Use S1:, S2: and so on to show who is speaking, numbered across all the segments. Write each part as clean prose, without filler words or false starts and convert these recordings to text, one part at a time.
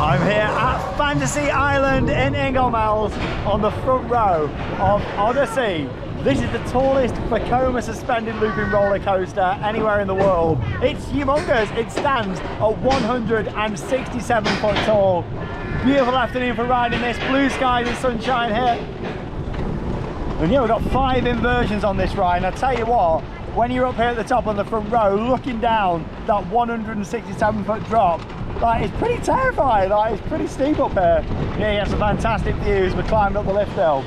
S1: I'm here at Fantasy Island in Ingoldmells on the front row of Odyssey. This is the tallest Vekoma Suspended Looping Roller Coaster anywhere in the world. It's humongous. It stands at 167 foot tall. Beautiful afternoon for riding this. Blue skies and sunshine here. And yeah, we've got 5 inversions on this ride. And I tell you what, when you're up here at the top on the front row, looking down that 167 foot drop, like, it's pretty terrifying. Like, it's pretty steep up here. Yeah, you have some fantastic views. We're climbing up the lift hill.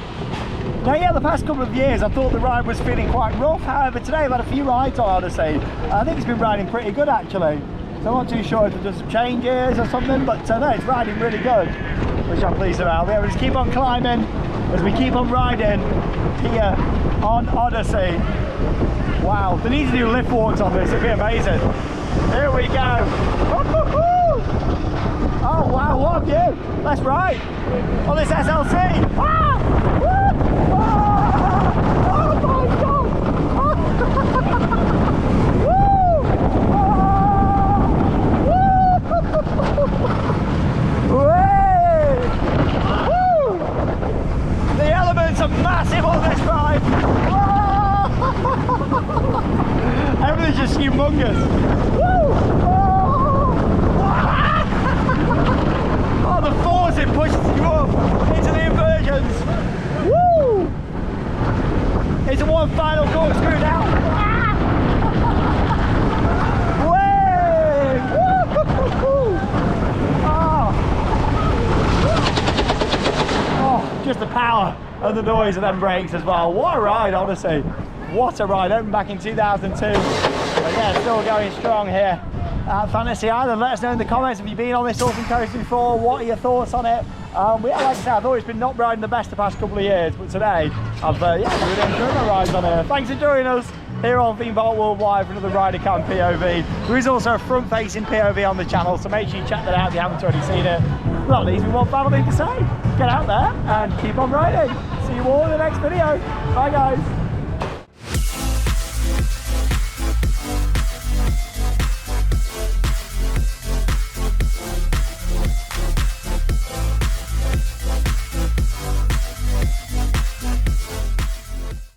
S1: Now, yeah, the past couple of years I thought the ride was feeling quite rough. However, today I've had a few rides on Odyssey. I think it's been riding pretty good actually. So I'm not too sure if it's just some changes or something, but no, it's riding really good, which I'm pleased about. We'll just keep on climbing as we keep on riding here on Odyssey. Wow, they need to do lift walks on this, it'd be amazing. Here we go. Oh wow, what a view. Let's ride on this SLC. Ah! Oh my god! The elements are massive on this ride. Everything's just humongous. Oh, the force it pushes you up into the inversions. Woo! It's one final corkscrew now. Way! Oh, just the power and the noise of them brakes as well. What a ride, honestly. What a ride. Opened back in 2002. But yeah, still going strong here at Fantasy Island. Let us know in the comments if you've been on this awesome coaster before. What are your thoughts on it? Yeah, like I said, I've always been not riding the best the past couple of years, but today I've really enjoyed my rides on here. Thanks for joining us here on Theme Park Worldwide for another Rider Cam POV. There is also a front-facing POV on the channel, so make sure you check that out if you haven't already seen it. Well, that leaves me one final thing to say. Get out there and keep on riding. See you all in the next video. Bye guys.